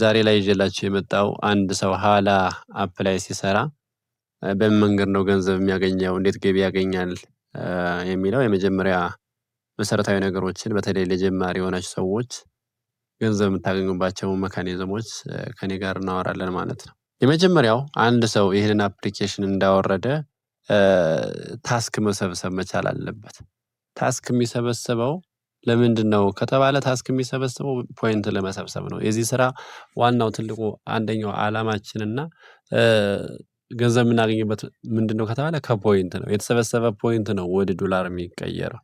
ዛሬ ላይ ይዤላችሁ የመጣው አንድ ሰው ሀላ አፕ ላይ ሲሰራ በምን መንገድ ነው ገንዘብ የሚያገኘው፣ እንዴት ገቢ ያገኛል የሚለው የመጀመሪያ መሰረታዊ ነገሮችን በተለይ ለጀማሪ የሆናችሁ ሰዎች ገንዘብ የምታገኙባቸው መካኒዝሞች ከኔ ጋር እናወራለን ማለት ነው። የመጀመሪያው አንድ ሰው ይህንን አፕሊኬሽን እንዳወረደ ታስክ መሰብሰብ መቻል አለበት። ታስክ የሚሰበሰበው ለምንድን ነው ከተባለ ታስክ የሚሰበሰበው ፖይንት ለመሰብሰብ ነው። የዚህ ስራ ዋናው ትልቁ አንደኛው ዓላማችንና ገንዘብ የምናገኝበት ምንድነው ከተባለ ከፖይንት ነው። የተሰበሰበ ፖይንት ነው ወደ ዶላር የሚቀየረው።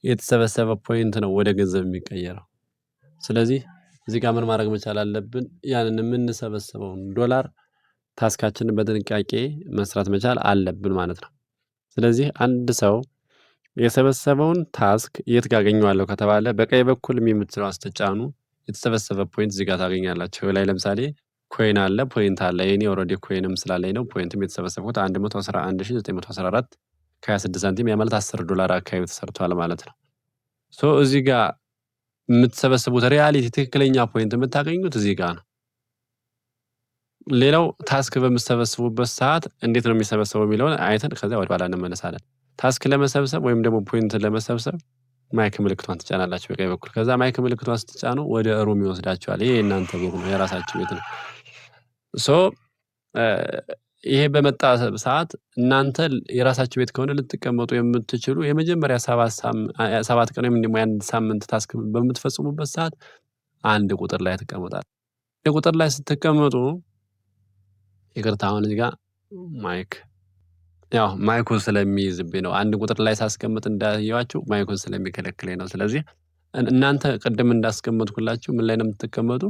የተሰበሰበ ፖይንት ነው ወደ ገንዘብ የሚቀየረው። ስለዚህ እዚህ ጋር ምን ማድረግ መቻል አለብን? ያንን የምንሰበሰበውን ዶላር ታስካችንን በጥንቃቄ መስራት መቻል አለብን ማለት ነው። ስለዚህ አንድ ሰው የሰበሰበውን ታስክ የት ጋር አገኘዋለሁ ከተባለ በቀኝ በኩል የምትለው አስተጫኑ የተሰበሰበ ፖይንት እዚህ ጋር ታገኛላችሁ። ላይ ለምሳሌ ኮይን አለ፣ ፖይንት አለ። የኔ ኦልሬዲ ኮይንም ስላለኝ ነው ፖይንትም የተሰበሰብኩት 111914 ከ26 ሳንቲም ያ ማለት $10 አካባቢ ተሰርቷል ማለት ነው። ሶ እዚህ ጋር የምትሰበስቡት ሪያሊቲ ትክክለኛ ፖይንት የምታገኙት እዚህ ጋር ነው። ሌላው ታስክ በምትሰበስቡበት ሰዓት እንዴት ነው የሚሰበሰበው የሚለውን አይተን ከዚያ ወደ ኋላ እንመለሳለን። ታስክ ለመሰብሰብ ወይም ደግሞ ፖይንት ለመሰብሰብ ማይክ ምልክቷን ትጫናላችሁ በቀኝ በኩል። ከዛ ማይክ ምልክቷን ስትጫኑ ወደ ሩም ይወስዳችኋል። ይሄ የእናንተ ቤት ነው፣ የራሳችሁ ቤት ነው። ሶ ይሄ በመጣ ሰዓት እናንተ የራሳችሁ ቤት ከሆነ ልትቀመጡ የምትችሉ የመጀመሪያ 7 ቀን ወይም ደግሞ አንድ ሳምንት ታስክ በምትፈጽሙበት ሰዓት አንድ ቁጥር ላይ ተቀመጣል። ቁጥር ላይ ስትቀመጡ ይቅርታ አሁን እዚህ ጋር ማይኩን ስለሚይዝብኝ ነው። አንድ ቁጥር ላይ ሳስቀምጥ እንዳያችሁ ማይኩን ስለሚከለክለኝ ነው። ስለዚህ እናንተ ቅድም እንዳስቀመጥኩላችሁ ምን ላይ ነው የምትቀመጡ?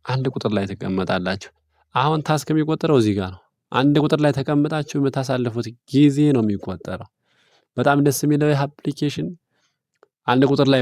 አንድ ቁጥር ላይ ተቀመጣላችሁ። አሁን ታስክ የሚቆጠረው እዚህ ጋር ነው። አንድ ቁጥር ላይ ተቀምጣችሁ የምታሳልፉት ጊዜ ነው የሚቆጠረው። በጣም ደስ የሚለው ይህ አፕሊኬሽን አንድ ቁጥር ላይ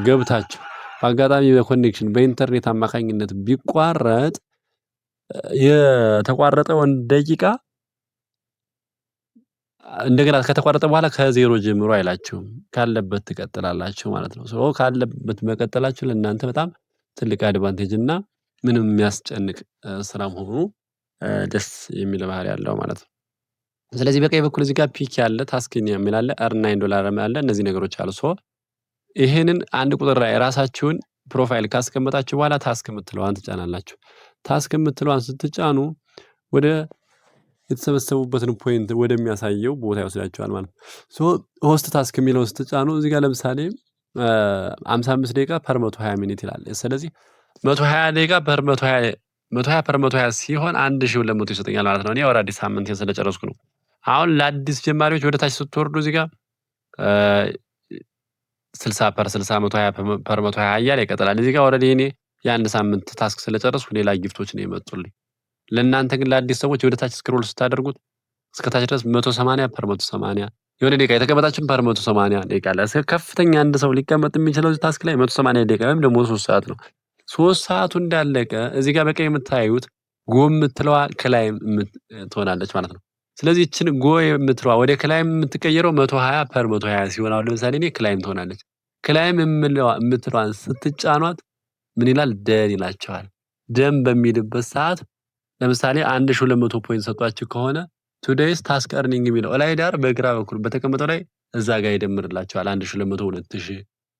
ገብታችሁ በአጋጣሚ በኮኔክሽን በኢንተርኔት አማካኝነት ቢቋረጥ የተቋረጠውን ደቂቃ እንደገና ከተቋረጠ በኋላ ከዜሮ ጀምሮ አይላችሁም፣ ካለበት ትቀጥላላችሁ ማለት ነው። ሶ ካለበት መቀጠላችሁ ለእናንተ በጣም ትልቅ አድቫንቴጅ እና ምንም የሚያስጨንቅ ስራም ሆኖ ደስ የሚል ባህሪ ያለው ማለት ነው። ስለዚህ በቀኝ በኩል እዚህ ጋር ፒክ ያለ ታስክን የሚል አለ፣ earn $9 አለ። እነዚህ ነገሮች አሉ። ሶ ይሄንን አንድ ቁጥር ላይ ራሳችሁን ፕሮፋይል ካስቀመጣችሁ በኋላ ታስክ የምትለዋን ትጫናላችሁ። ታስክ የምትለዋን ስትጫኑ ወደ የተሰበሰቡበትን ፖይንት ወደሚያሳየው ቦታ ይወስዳችኋል ማለት ነው። ሶ ሆስት ታስክ የሚለውን ስትጫኑ እዚህ ጋር ለምሳሌ 55 ደቂቃ ፐር 120 ሚኒት ይላል። ስለዚህ 120 ደቂቃ ፐር 120 ፐር 120 ሲሆን 1200 ይሰጠኛል ማለት ነው። እኔ ኦልሬዲ ሳምንት ስለጨረስኩ ነው። አሁን ለአዲስ ጀማሪዎች ወደ ታች ስትወርዱ እዚህ ጋር 60 ፐር 60 120 ፐር 120 እያለ ይቀጥላል። እዚህ ጋር ኦልሬዲ እኔ የአንድ ሳምንት ታስክ ስለጨረስኩ ሌላ ጊፍቶች ነው የመጡልኝ። ለእናንተ ግን ለአዲስ ሰዎች ወደ ታች ስክሮል ስታደርጉት እስከ ታች ድረስ 180 ፐር 180 የሆነ ደቂቃ የተቀመጣችሁ ፐር 180 ደቂቃ አለ። ከፍተኛ አንድ ሰው ሊቀመጥ የሚችለው ታስክ ላይ 180 ደቂቃ ወይም ደግሞ 3 ሰዓት ነው። 3 ሰዓቱ እንዳለቀ እዚህ ጋር በቀኝ የምታዩት ጎ የምትለዋ ክላይም ትሆናለች ማለት ነው። ስለዚህ እችን ጎ የምትለዋ ወደ ክላይም የምትቀየረው 120 ፐር 120 ሲሆን አሁን ለምሳሌ እኔ ክላይም ትሆናለች። ክላይም የምትለዋን ስትጫኗት ምን ይላል? ደን ይላቸዋል። ደን በሚልበት ሰዓት ለምሳሌ 1200 ፖይንት ሰጧችሁ ከሆነ ቱዴይስ ታስክ earning የሚለው ላይ ዳር በግራ በኩል በተቀመጠው ላይ እዛ ጋር ይደምርላችኋል። 1200 2000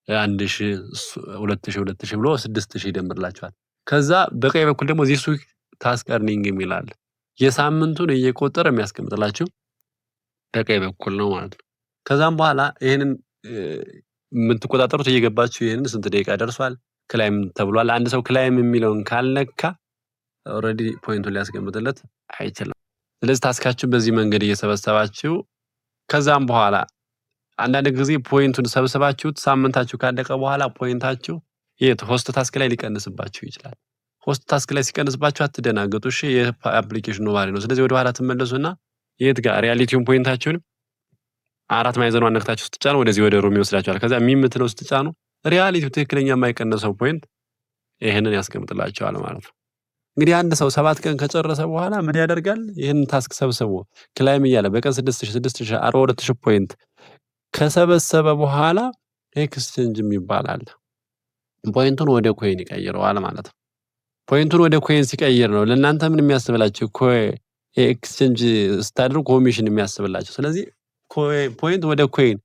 1000 2000 ብሎ 6000 ይደምርላችኋል። ከዛ በቀኝ በኩል ደግሞ ዚስ ዊክ ታስክ earning የሚላል የሳምንቱን እየቆጠረ የሚያስቀምጥላችሁ በቀኝ በኩል ነው ማለት ነው። ከዛም በኋላ ይሄንን የምትቆጣጠሩት እየገባችሁ ይሄንን ስንት ደቂቃ ደርሷል ክላይም ተብሏል። አንድ ሰው ክላይም የሚለውን ካልነካ ኦልሬዲ ፖይንቱን ሊያስቀምጥለት አይችልም። ስለዚህ ታስካችሁን በዚህ መንገድ እየሰበሰባችሁ ከዛም በኋላ አንዳንድ ጊዜ ፖይንቱን ሰብስባችሁት ሳምንታችሁ ካለቀ በኋላ ፖይንታችሁ ሆስት ታስክ ላይ ሊቀንስባችሁ ይችላል። ሆስት ታስክ ላይ ሲቀንስባችሁ አትደናገጡ። እሺ የአፕሊኬሽኑ ባህሪ ነው። ስለዚህ ወደ ኋላ ትመለሱና የት ጋር ሪያሊቲውን ፖይንታችሁን አራት ማዕዘኗን ነክታችሁ ስትጫኑ ወደዚህ ወደ ሩም ይወስዳችኋል። ከዛ የምትለው ስትጫኑ ሪያሊቲው ትክክለኛ የማይቀነሰው ፖይንት ይሄንን ያስቀምጥላችኋል ማለት ነው። እንግዲህ አንድ ሰው 7 ቀን ከጨረሰ በኋላ ምን ያደርጋል? ይሄንን ታስክ ሰብስቦ ክላይም እያለ በቀን 6000 42000 ፖይንት ከሰበሰበ በኋላ ኤክስቼንጅ የሚባል አለ። ፖይንቱን ወደ ኮይን ይቀይረዋል ማለት ነው። ፖይንቱን ወደ ኮይን ሲቀይር ነው ለእናንተ ምን የሚያስብላችሁ ኤክስቼንጅ ስታደርጉ ኮሚሽን የሚያስብላችሁ። ስለዚህ ፖይንት ወደ ኮይን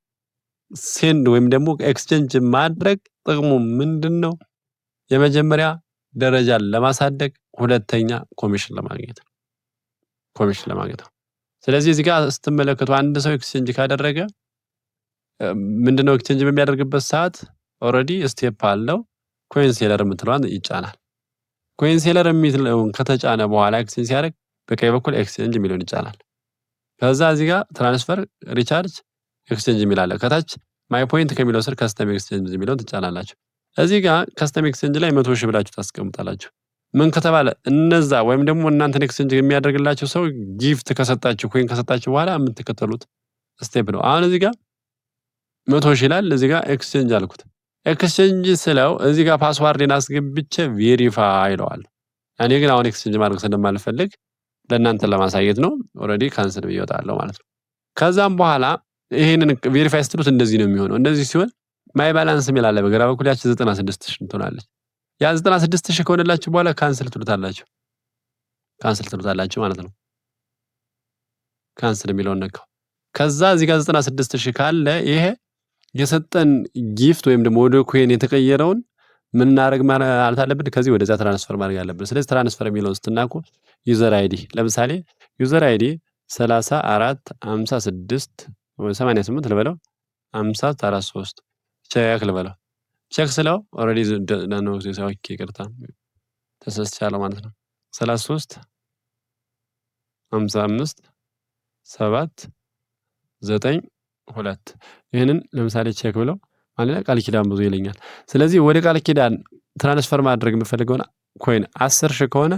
ሴንድ ወይም ደግሞ ኤክስቼንጅ ማድረግ ጥቅሙ ምንድነው? የመጀመሪያ ደረጃን ለማሳደግ፣ ሁለተኛ ኮሚሽን ለማግኘት ነው። ስለዚህ እዚህ ጋር ስትመለከቱ አንድ ሰው ኤክስቼንጅ ካደረገ ምንድነው ኤክስቼንጅ በሚያደርግበት ሰዓት ኦልሬዲ ስቴፕ አለው። ኮይን ሴለር የምትለዋን ይጫናል። ኮይን ሴለር የሚለውን ከተጫነ በኋላ ኤክስቼንጅ ሲያደርግ በቀኝ በኩል ኤክስቼንጅ የሚለውን ይጫናል። ከዛ እዚህ ጋር ትራንስፈር፣ ሪቻርጅ፣ ኤክስቼንጅ የሚል አለ። ከታች ማይ ፖይንት ከሚለው ስር ከስተም ኤክስቼንጅ የሚለውን ትጫናላችሁ። እዚህ ጋር ከስተም ኤክስቼንጅ ላይ 100 ሺህ ብላችሁ ታስቀምጣላችሁ። ምን ከተባለ እነዛ ወይም ደግሞ እናንተን ኤክስቼንጅ የሚያደርግላችሁ ሰው ጊፍት ከሰጣችሁ ኮይን ከሰጣችሁ በኋላ የምትከተሉት ስቴፕ ነው። አሁን እዚህ ጋር 100 ሺህ ይላል። እዚህ ጋር ኤክስቼንጅ አልኩት። ኤክስቼንጅ ስለው እዚህ ጋር ፓስዋርድን አስገብቼ ቬሪፋይ ይለዋል። እኔ ግን አሁን ኤክስቼንጅ ማድረግ ስለማልፈልግ ለእናንተ ለማሳየት ነው። ኦልሬዲ ካንስል ብዬ እወጣለሁ ማለት ነው። ከዛም በኋላ ይሄንን ቬሪፋይ ስትሉት እንደዚህ ነው የሚሆነው። እንደዚህ ሲሆን ማይ ባላንስ የሚል አለ በግራ በኩል፣ ያቺ 96 ሺህ ትሆናለች። ያ 96 ሺህ ከሆነላችሁ በኋላ ካንስል ትሉታላችሁ ማለት ነው። ካንስል የሚለውን ነካው። ከዛ እዚህ ጋር 96 ሺህ ካለ ይሄ የሰጠን ጊፍት ወይም ደግሞ ወደ ኮይን የተቀየረውን ምን እናደርግ ማለት አለብን? ከዚህ ወደዛ ትራንስፈር ማድረግ አለብን። ስለዚህ ትራንስፈር የሚለውን ስትናቁ ዩዘር አይዲ፣ ለምሳሌ ዩዘር አይዲ 3456 ወይ 88 ልበለው 5043 ቼክ ልበለው። ቼክ ስለው ኦልሬዲ ነው ኦኬ፣ ይቅርታ ተሳስቻለሁ ማለት ነው። 33 55 7 9 2 ይሄንን ለምሳሌ ቼክ ብለው ማለት ቃል ኪዳን ብዙ ይለኛል። ስለዚህ ወደ ቃል ኪዳን ትራንስፈር ማድረግ የምፈልገው ኮይን 10 ሺህ ከሆነ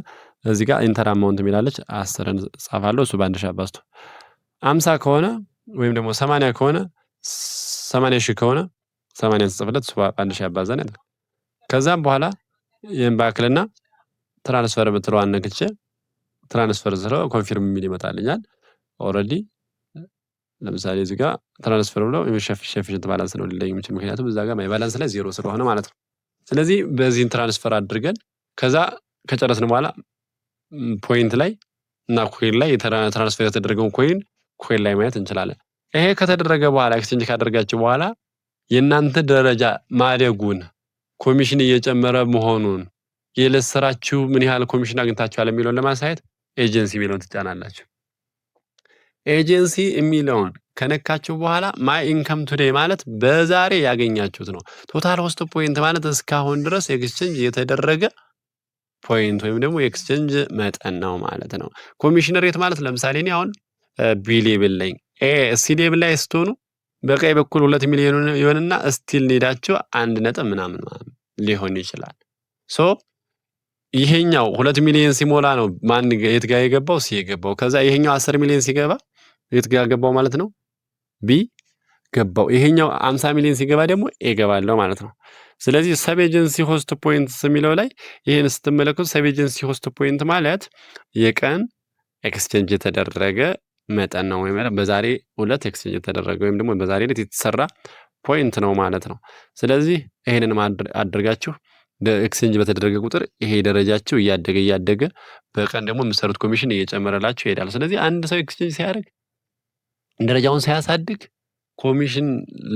እዚህ ጋር ኢንተር አማውንት የሚላለች 10ን ጻፋለሁ። እሱ በአንድ ሺህ አባዝቶ 50 ከሆነ ወይም ደግሞ 80 ከሆነ 80 ሺህ ከሆነ 80ን ጽፍለት እሱ በአንድ ሺህ አባዛን ያለ። ከዛም በኋላ ይሄን ባክልና ትራንስፈር የምትለዋን ነክቼ ትራንስፈር ስለው ኮንፊርም የሚል ይመጣልኛል። ኦልሬዲ ለምሳሌ እዚህ ጋር ትራንስፈር ብለው ኢንሸፊሽንት ባላንስ ነው ሊለኝ የሚችል፣ ምክንያቱም እዛ ጋር ማይ ባላንስ ላይ 0 ስለሆነ ማለት ነው። ስለዚህ በዚህን ትራንስፈር አድርገን ከዛ ከጨረስን በኋላ ፖይንት ላይ እና ኮይን ላይ ትራንስፈር የተደረገውን ኮይን ላይ ማየት እንችላለን። ይሄ ከተደረገ በኋላ ኤክስቼንጅ ካደረጋችሁ በኋላ የእናንተ ደረጃ ማደጉን፣ ኮሚሽን እየጨመረ መሆኑን፣ የዕለት ስራችሁ ምን ያህል ኮሚሽን አግኝታችኋል የሚለውን ለማሳየት ኤጀንሲ የሚለውን ትጫናላችሁ። ኤጀንሲ የሚለውን ከነካችሁ በኋላ ማይ ኢንከም ቱዴይ ማለት በዛሬ ያገኛችሁት ነው። ቶታል ሆስት ፖይንት ማለት እስካሁን ድረስ ኤክስቼንጅ የተደረገ ፖይንት ወይም ደግሞ ኤክስቼንጅ መጠን ነው ማለት ነው። ኮሚሽን ሬት ማለት ለምሳሌ እኔ አሁን ቢ ሌብል ላይ ሲ ሌብል ላይ ስትሆኑ በቀኝ በኩል 2 ሚሊዮን ይሆንና ስቲል ኔዳችሁ 1 ነጥብ ምናምን ሊሆን ይችላል። ሶ ይሄኛው 2 ሚሊዮን ሲሞላ ነው ማን የት ጋር የገባው ሲ የገባው። ከዛ ይሄኛው 10 ሚሊዮን ሲገባ የት ጋር ገባው ማለት ነው ቢ ገባው። ይሄኛው 50 ሚሊዮን ሲገባ ደግሞ ኤ ገባለው ማለት ነው። ስለዚህ ሰብ ኤጀንሲ ሆስት ፖይንትስ የሚለው ላይ ይሄን ስትመለከቱ ሰብ ኤጀንሲ ሆስት ፖይንት ማለት የቀን ኤክስቼንጅ የተደረገ መጠን ነው፣ ወይም በዛሬ 2 ኤክስቼንጅ የተደረገ ወይም ደግሞ በዛሬ ዕለት የተሰራ ፖይንት ነው ማለት ነው። ስለዚህ ይሄንን አድርጋችሁ ኤክስቼንጅ በተደረገ ቁጥር ይሄ ደረጃችሁ እያደገ በቀን ደግሞ የምትሰሩት ኮሚሽን እየጨመረላችሁ ይሄዳል። ስለዚህ አንድ ሰው ኤክስቼንጅ ሲያደርግ ደረጃውን ሳያሳድግ ኮሚሽን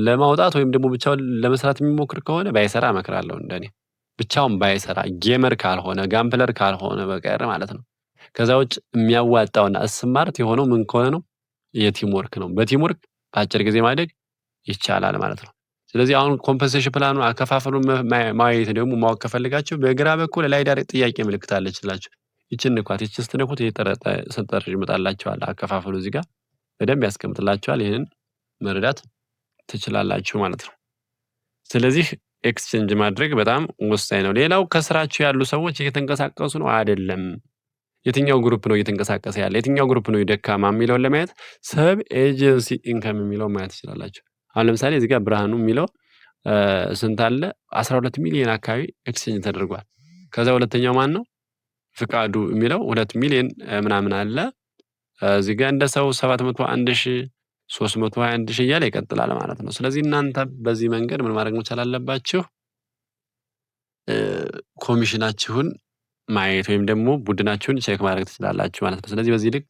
ለማውጣት ወይም ደግሞ ብቻውን ለመስራት የሚሞክር ከሆነ ባይሰራ እመክራለሁ። እንደኔ ብቻውን ባይሰራ ጌመር ካልሆነ ጋምፕለር ካልሆነ በቀር ማለት ነው። ከዛ ውጭ የሚያዋጣውና ስማርት የሆነው ምን ከሆነ ነው የቲም ወርክ ነው። በቲም ወርክ በአጭር ጊዜ ማደግ ይቻላል ማለት ነው። ስለዚህ አሁን ኮምፐንሴሽን ፕላኑ አከፋፈሉን ማየት ደግሞ ማወቅ ከፈልጋችሁ በግራ በኩል ላይ ዳር ጥያቄ ምልክት አለችላችሁ። ይችን እንኳን ስትነኩት ሰንጠረዥ ይመጣላችኋል። አከፋፈሉ እዚህ ጋር በደንብ ያስቀምጥላችኋል። ይህንን መረዳት ትችላላችሁ ማለት ነው። ስለዚህ ኤክስቼንጅ ማድረግ በጣም ወሳኝ ነው። ሌላው ከስራችሁ ያሉ ሰዎች እየተንቀሳቀሱ ነው አይደለም፣ የትኛው ግሩፕ ነው እየተንቀሳቀሰ ያለ፣ የትኛው ግሩፕ ነው ደካማ የሚለውን ለማየት ሰብ ኤጀንሲ ኢንከም የሚለውን ማየት ትችላላችሁ። አሁን ለምሳሌ እዚህ ጋር ብርሃኑ የሚለው ስንት አለ? 12 ሚሊዮን አካባቢ ኤክስቼንጅ ተደርጓል። ከዛ ሁለተኛው ማን ነው? ፍቃዱ የሚለው 2 ሚሊዮን ምናምን አለ። እዚህ ጋር እንደ ሰው 701,321 እያለ ይቀጥላል ማለት ነው። ስለዚህ እናንተ በዚህ መንገድ ምን ማድረግ መቻል አለባችሁ? ኮሚሽናችሁን ማየት ወይም ደግሞ ቡድናችሁን ቼክ ማድረግ ትችላላችሁ ማለት ነው። ስለዚህ በዚህ ልክ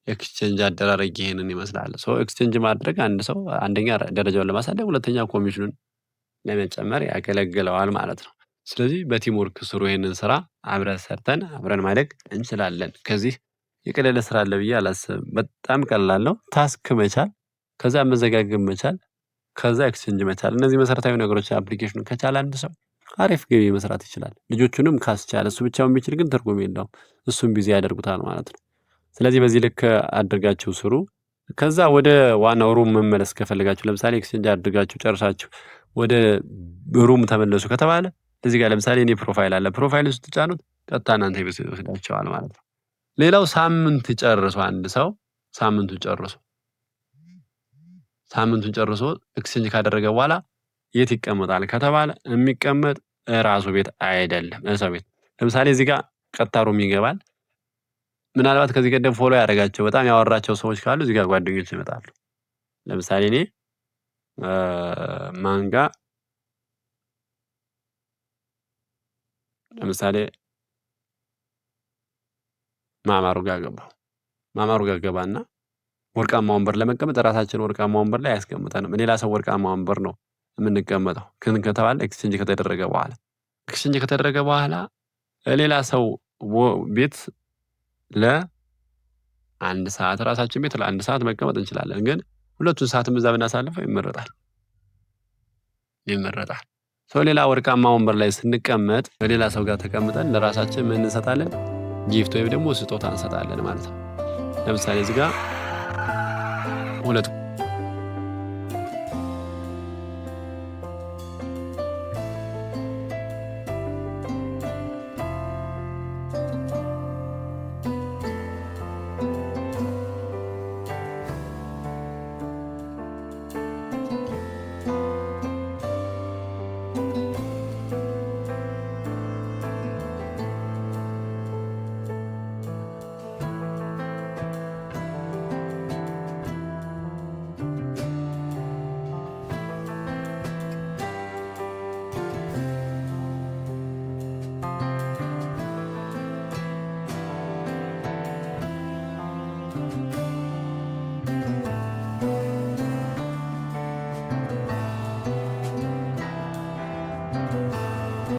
ኤክስቼንጅ አደራረግ ይሄንን ይመስላል። ኤክስቼንጅ ማድረግ አንድ ሰው አንደኛ ደረጃውን ለማሳደግ፣ ሁለተኛ ኮሚሽኑን ለመጨመር ያገለግለዋል ማለት ነው። ስለዚህ በቲም ወርክ ስሩ። ይሄንን ስራ አብረን ሰርተን አብረን ማደግ እንችላለን። ከዚህ የቀለለ ስራ አለ ብዬ አላስብም። በጣም ቀላል ነው። ታስክ መቻል፣ ከዛ መዘጋገብ መቻል፣ ከዛ ኤክስቼንጅ መቻል። እነዚህ መሰረታዊ ነገሮች አፕሊኬሽኑ ከቻለ አንድ ሰው አሪፍ ገቢ መስራት ይችላል። ልጆቹንም ካስቻለ፣ እሱ ብቻውን ቢችል ግን ትርጉም የለውም። እሱም ቢዚ ያደርጉታል ማለት ነው። ስለዚህ በዚህ ልክ አድርጋችሁ ስሩ። ከዛ ወደ ዋናው ሩም መመለስ ከፈለጋችሁ፣ ለምሳሌ ኤክስቼንጅ አድርጋችሁ ጨርሳችሁ ወደ ሩም ተመለሱ ከተባለ እዚህ ጋር ለምሳሌ እኔ ፕሮፋይል አለ። ፕሮፋይል ውስጥ ጫኑት፣ ቀጥታ እናንተ ይወስዳቸዋል ማለት ነው። ሌላው ሳምንት ጨርሶ አንድ ሰው ሳምንቱን ጨርሶ ኤክስቼንጅ ካደረገ በኋላ የት ይቀመጣል ከተባለ የሚቀመጥ ራሱ ቤት አይደለም፣ ሰው ቤት። ለምሳሌ እዚህ ጋር ቀጥታ ሩም ይገባል። ምናልባት ከዚህ ቀደም ፎሎ ያደረጋቸው በጣም ያወራቸው ሰዎች ካሉ እዚህ ጋር ጓደኞች ይመጣሉ። ለምሳሌ እኔ ማንጋ ለምሳሌ ማማሩ ጋር ገባሁ። ማማሩ ጋር ገባና ወርቃማ ወንበር ለመቀመጥ ራሳችን ወርቃማ ወንበር ላይ አያስቀምጠንም። ሌላ ሰው ወርቃማ ወንበር ነው የምንቀመጠው። ከተባለ ኤክስቼንጅ ከተደረገ በኋላ ሌላ ሰው ቤት ለአንድ ሰዓት ራሳችን ቤት ለአንድ ሰዓት መቀመጥ እንችላለን። ግን ሁለቱን ሰዓትም እዛ ብናሳልፈው ይመረጣል። ሰው ሌላ ወርቃማ ወንበር ላይ ስንቀመጥ በሌላ ሰው ጋር ተቀምጠን ለራሳችን ምን እንሰጣለን? ጊፍት ወይም ደግሞ ስጦታ እንሰጣለን ማለት ነው። ለምሳሌ እዚህ ጋር ሁለት